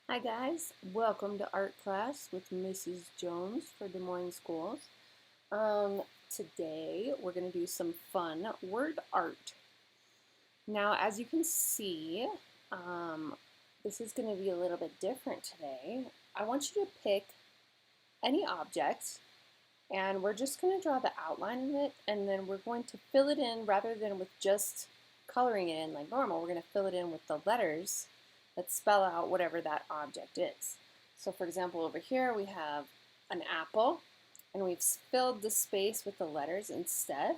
Hi guys, welcome to art class with Mrs. Jones for Des Moines Schools. Today we're going to do some fun word art. Now as you can see, this is going to be a little bit different today. I want you to pick any object and we're just going to draw the outline of it and then we're going to fill it in rather than with just coloring it in like normal. We're going to fill it in with the letters that spell out whatever that object is. So for example, over here we have an apple and we've filled the space with the letters instead.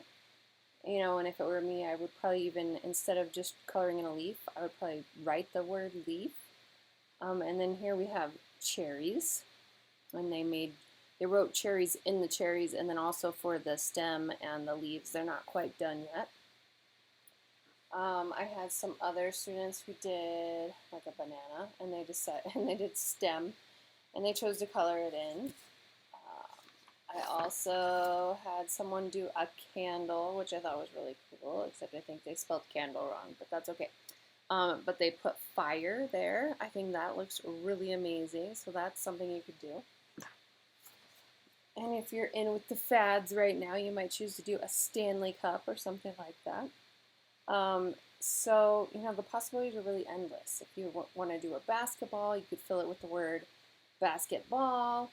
And if it were me, I would probably even, instead of just coloring in a leaf, I would probably write the word leaf. And then here we have cherries, and they wrote cherries in the cherries, and then also for the stem and the leaves, they're not quite done yet. I had some other students who did like a banana, and they did stem, and they chose to color it in. I also had someone do a candle, which I thought was really cool, except I think they spelled candle wrong, but that's okay. But they put fire there. I think that looks really amazing, so that's something you could do. And if you're in with the fads right now, you might choose to do a Stanley Cup or something like that. So, the possibilities are really endless. If you want to do a basketball, you could fill it with the word basketball.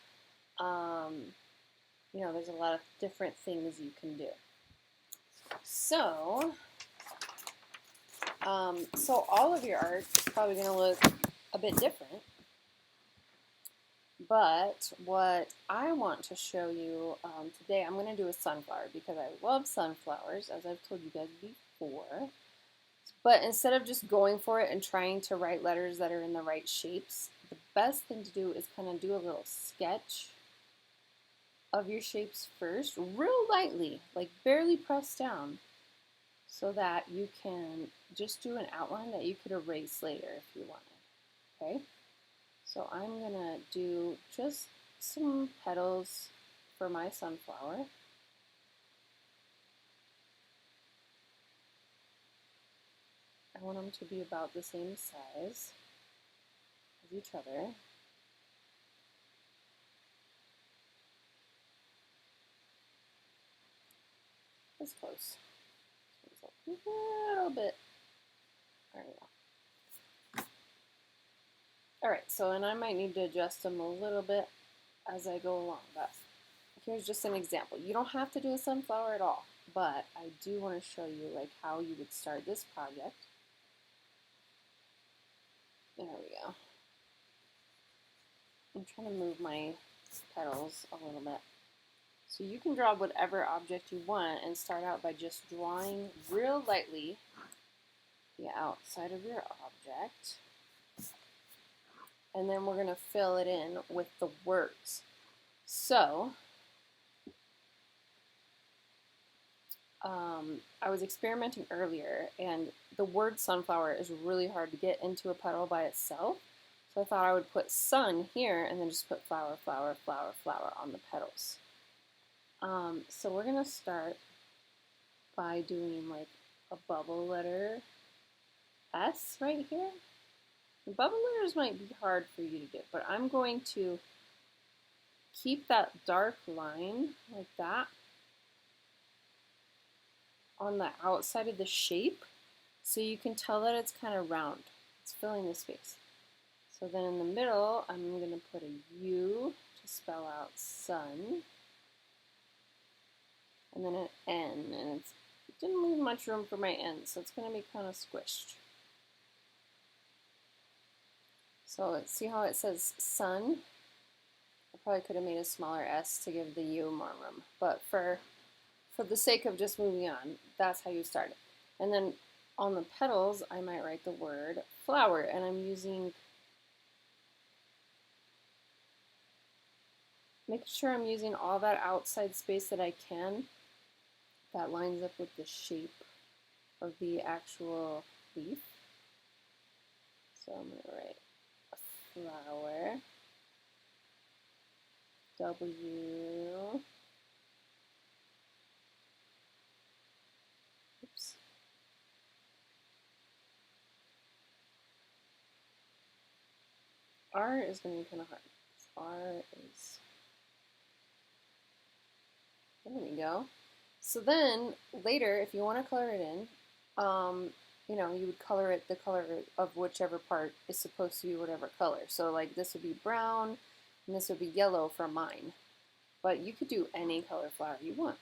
There's a lot of different things you can do. So all of your art is probably going to look a bit different. But what I want to show you today, I'm going to do a sunflower because I love sunflowers, as I've told you guys before. But instead of just going for it and trying to write letters that are in the right shapes, the best thing to do is kind of do a little sketch of your shapes first, real lightly, like barely press down, so that you can just do an outline that you could erase later if you wanted. Okay? So I'm going to do just some petals for my sunflower. I want them to be about the same size as each other. That's close. A little bit. There we go. Alright, and I might need to adjust them a little bit as I go along, but here's just an example. You don't have to do a sunflower at all, but I do want to show you like how you would start this project. There we go. I'm trying to move my petals a little bit. So you can draw whatever object you want and start out by just drawing real lightly the outside of your object. And then we're going to fill it in with the words. So, I was experimenting earlier, and the word sunflower is really hard to get into a petal by itself. So I thought I would put sun here and then just put flower, flower, flower, flower on the petals. So we're going to start by doing like a bubble letter S right here. The bubble letters might be hard for you to get, but I'm going to keep that dark line like that on the outside of the shape so you can tell that it's kind of round. It's filling the space. So then in the middle, I'm going to put a U to spell out sun, and then an N, and it didn't leave much room for my N, so it's going to be kind of squished. So see how it says sun? I probably could have made a smaller S to give the U more room, but for the sake of just moving on, that's how you start it. And then on the petals, I might write the word flower, and I'm making sure I'm using all that outside space that I can that lines up with the shape of the actual leaf. So I'm going to write a flower, W, oops, R is going to be kind of hard. R is, there we go. So then later, if you want to color it in, you would color it the color of whichever part is supposed to be whatever color. So like this would be brown, and this would be yellow for mine. But you could do any color flower you want.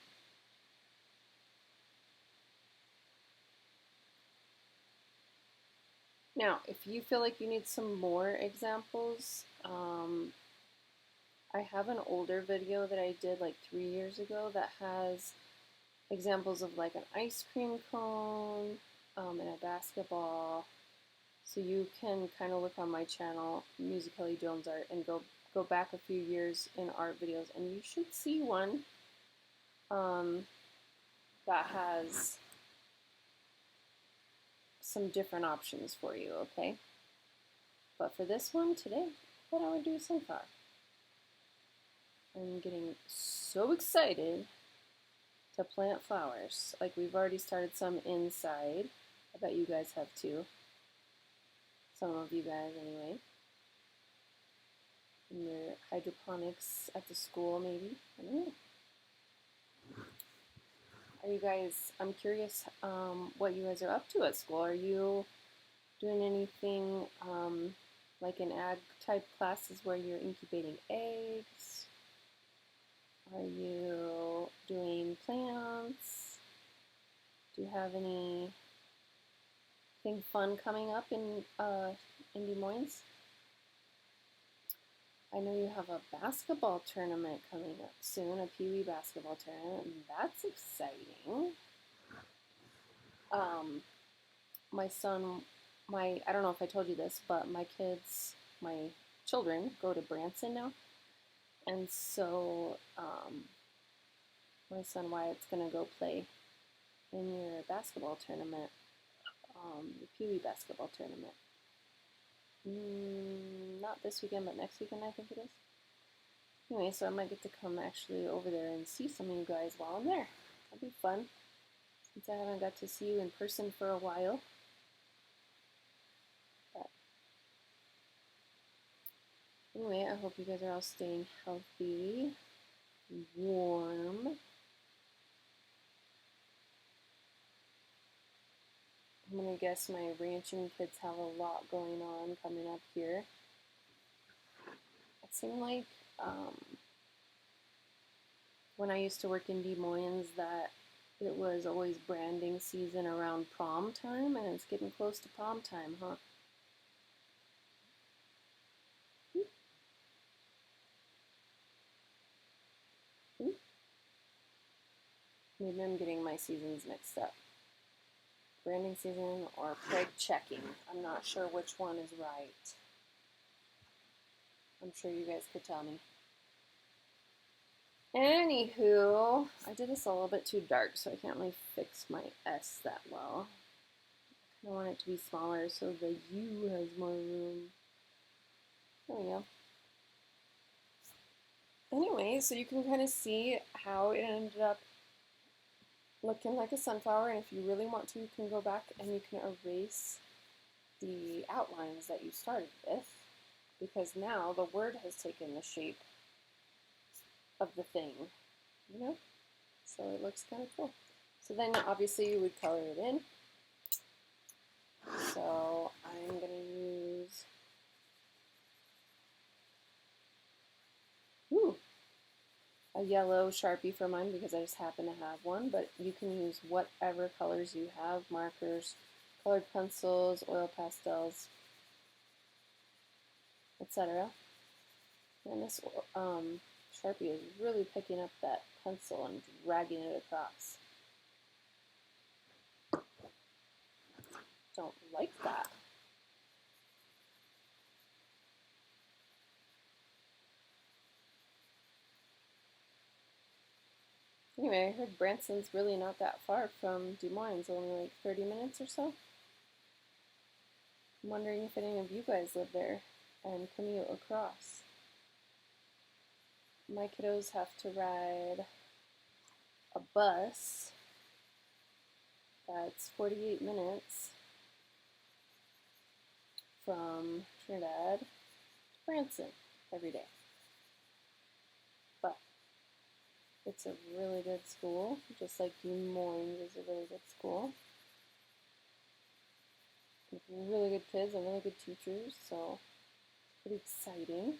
Now, if you feel like you need some more examples, I have an older video that I did like 3 years ago that has examples of like an ice cream cone and a basketball. So you can kind of look on my channel, Music Kelly Jones Art, and go back a few years in art videos, and you should see one that has some different options for you, okay? But for this one today, I thought I would do a sunflower. I'm getting so excited to plant flowers. Like we've already started some inside. I bet you guys have too. Some of you guys anyway. In your hydroponics at the school maybe. I don't know. Are you guys, I'm curious what you guys are up to at school. Are you doing anything like in ag type classes where you're incubating eggs? Are you doing plants? Do you have anything fun coming up in Des Moines? I know you have a basketball tournament coming up soon, a Pee Wee basketball tournament, and that's exciting. My son, I don't know if I told you this, but my children go to Branson now. And so my son Wyatt's going to go play in your basketball tournament, the Pee Wee basketball tournament. Not this weekend, but next weekend I think it is. Anyway, so I might get to come actually over there and see some of you guys while I'm there. That'd be fun, since I haven't got to see you in person for a while. But anyway, I hope you guys are all staying healthy, warm. I'm going to guess my ranching kids have a lot going on coming up here. It seemed like when I used to work in Des Moines that it was always branding season around prom time, and it's getting close to prom time, huh? Maybe I'm getting my seasons mixed up. Branding season or preg checking. I'm not sure which one is right. I'm sure you guys could tell me. Anywho, I did this a little bit too dark, so I can't really fix my S that well. I want it to be smaller so the U has more room. There we go. Anyway, so you can kind of see how it ended up looking like a sunflower, and if you really want to, you can go back and you can erase the outlines that you started with, because now the word has taken the shape of the thing, you know? So it looks kind of cool. So then obviously you would color it in. So I'm going to use a yellow Sharpie for mine because I just happen to have one, but you can use whatever colors you have, markers, colored pencils, oil pastels, etc. And this Sharpie is really picking up that pencil and dragging it across. Don't like that. Anyway, I heard Branson's really not that far from Des Moines, only like 30 minutes or so. I'm wondering if any of you guys live there and commute across. My kiddos have to ride a bus that's 48 minutes from Trinidad Branson every day. But it's a really good school, just like Des Moines is a really good school. With really good kids and really good teachers, so pretty exciting.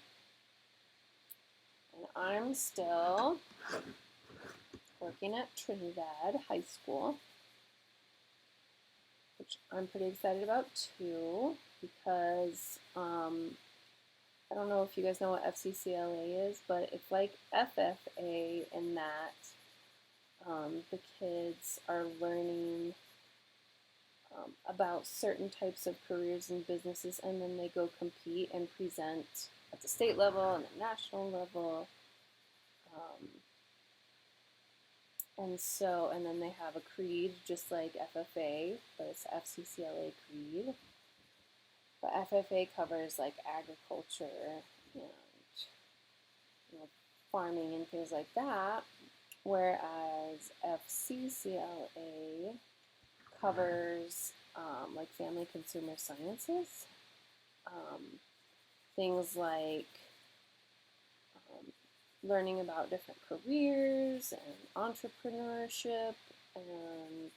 And I'm still working at Trinidad High School, which I'm pretty excited about too, because I don't know if you guys know what FCCLA is, but it's like FFA in that the kids are learning about certain types of careers and businesses, and then they go compete and present at the state level and the national level. And then they have a creed, just like FFA, but it's FCCLA creed. But FFA covers like agriculture and farming and things like that, whereas FCCLA covers like family consumer sciences, things like learning about different careers and entrepreneurship, and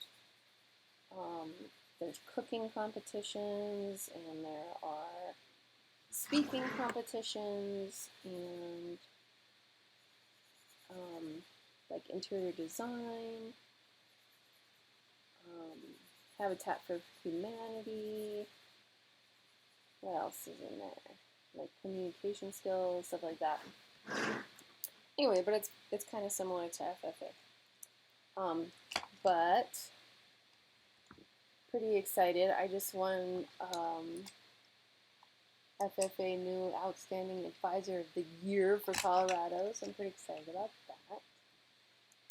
there's cooking competitions, and there are speaking competitions, and like interior design, Habitat for Humanity. What else is in there? Like communication skills, stuff like that. Anyway, but it's kind of similar to FFA. But pretty excited. I just won FFA New Outstanding Advisor of the Year for Colorado, so I'm pretty excited about that.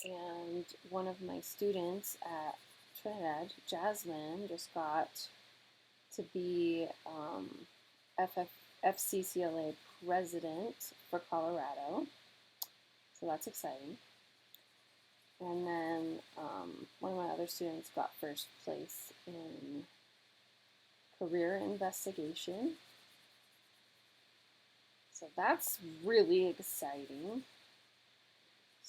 And one of my students at Trinidad, Jasmine, just got to be FCCLA president for Colorado, so that's exciting. And then one of my other students got first place in career investigation, so that's really exciting.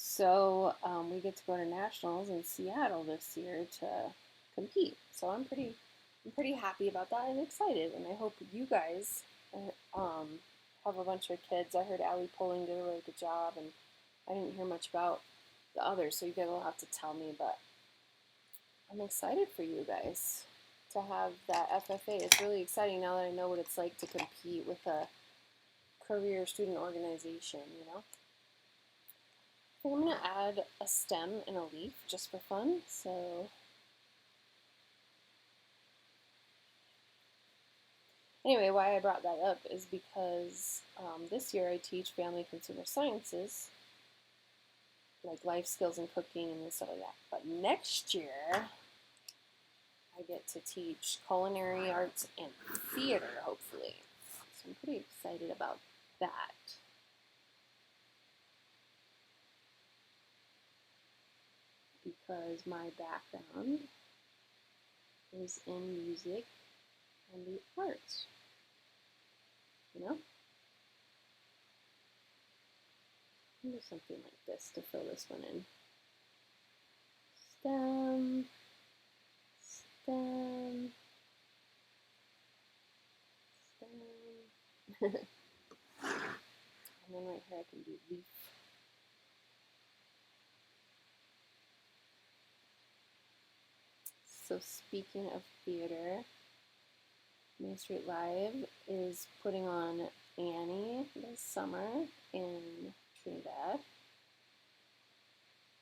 So we get to go to nationals in Seattle this year to compete. So I'm pretty happy about that and excited. And I hope you guys have a bunch of kids. I heard Allie Poling did a really good job, and I didn't hear much about the others, so you guys will have to tell me. But I'm excited for you guys to have that FFA. It's really exciting now that I know what it's like to compete with a career student organization, you know. I think I'm going to add a stem and a leaf just for fun. So anyway, why I brought that up is because this year I teach family consumer sciences, like life skills and cooking and stuff like that. But next year I get to teach culinary arts and theater, hopefully. So I'm pretty excited about that. Because my background is in music and the arts, you know? I'll do something like this to fill this one in. Stem, stem, stem. And then right here I can do leaf. So speaking of theater, Main Street Live is putting on Annie this summer in Trinidad.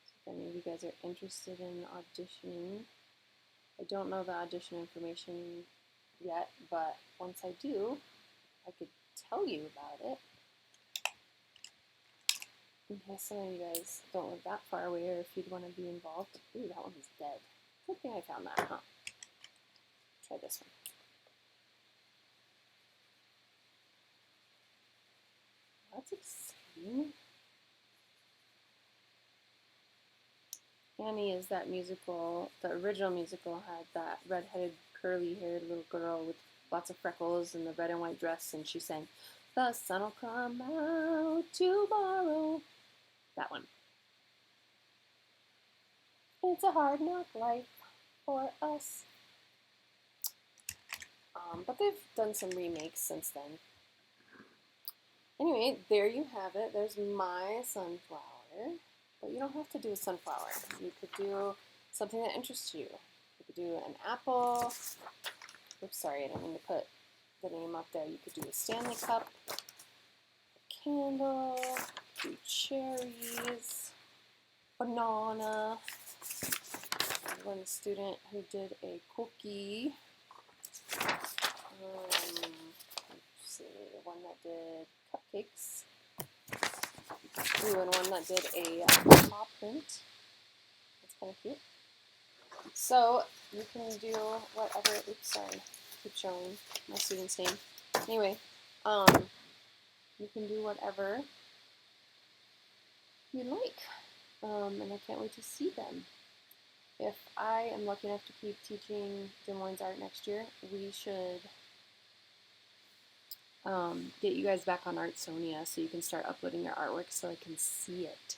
So if any of you guys are interested in auditioning, I don't know the audition information yet, but once I do, I could tell you about it. In case some of you guys don't live that far away, or if you'd want to be involved. Ooh, that one is dead. Good thing I found that, huh? Try this one. That's exciting. Annie is that musical, the original musical had that red-headed, curly-haired little girl with lots of freckles and the red and white dress, and she sang, The sun will come out tomorrow. That one. It's a hard knock life for us. But they've done some remakes since then. Anyway, there you have it. There's my sunflower. But you don't have to do a sunflower. You could do something that interests you. You could do an apple. Oops, sorry, I didn't mean to put the name up there. You could do a Stanley Cup, a candle, do cherries, banana. One student who did a cookie. Let's see, one that did cupcakes. Ooh, and one that did a paw print. That's kind of cute. So you can do whatever. Oops, sorry. Keep showing my student's name. Anyway, you can do whatever you like, and I can't wait to see them. If I am lucky enough to keep teaching Des Moines art next year, we should get you guys back on Artsonia so you can start uploading your artwork so I can see it.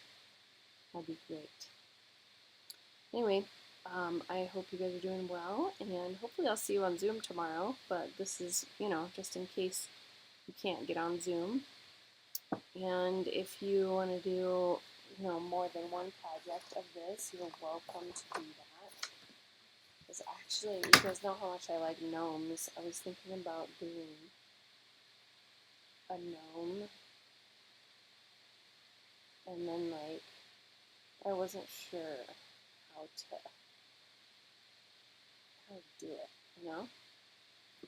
That'd be great. Anyway, I hope you guys are doing well, and hopefully I'll see you on Zoom tomorrow, but this is, just in case you can't get on Zoom. And if you want to do, more than one project of this, you're welcome to do that. Because actually, you guys know how much I like gnomes. I was thinking about doing a gnome, and then, I wasn't sure how to do it,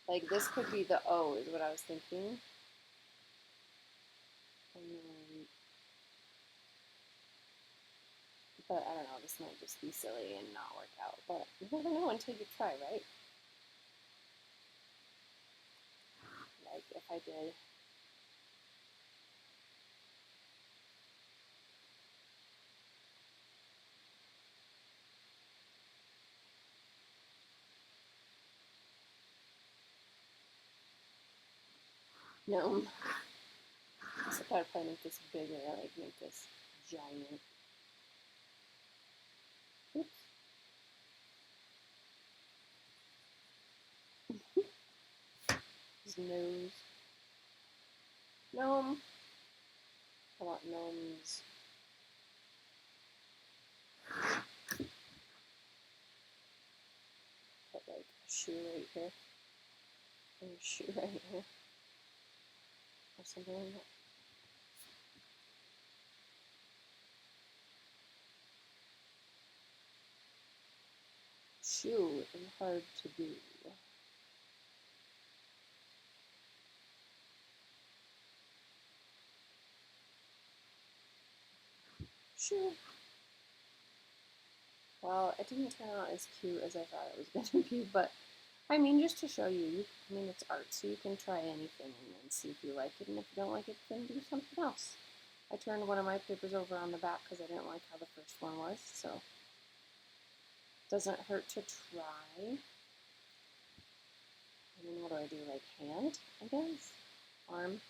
Like, this could be the O is what I was thinking. And then, but I don't know, this might just be silly and not work out. But you never know until you try, right? Like, if I did gnome. So I thought I'd probably make this bigger, like make this giant. Oops. His nose. Gnome. I want gnomes. Put like a shoe right here. And a shoe right here. Or something like that. Shoe is hard to do. Shoe. Well, it didn't turn out as cute as I thought it was going to be, but I mean, just to show you, it's art, so you can try anything and then see if you like it, and if you don't like it, then do something else. I turned one of my papers over on the back because I didn't like how the first one was, so it doesn't hurt to try. And then what do I do, like hand, I guess? Arm.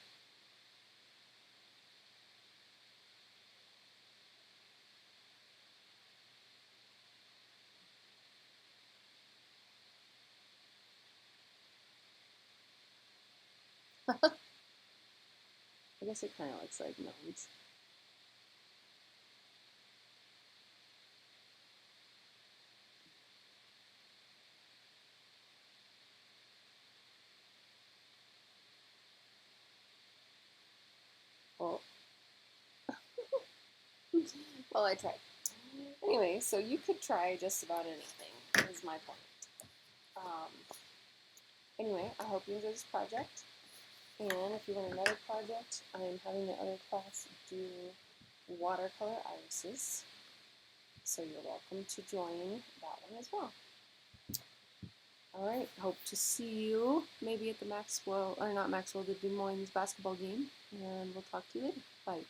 I guess it kind of looks like gnomes. Well, well, I tried. Anyway, so you could try just about anything, is my point. Anyway, I hope you enjoy this project. And if you want another project, I'm having the other class do watercolor irises. So you're welcome to join that one as well. All right, hope to see you maybe at the Maxwell, or not Maxwell, the Des Moines basketball game. And we'll talk to you later. Bye.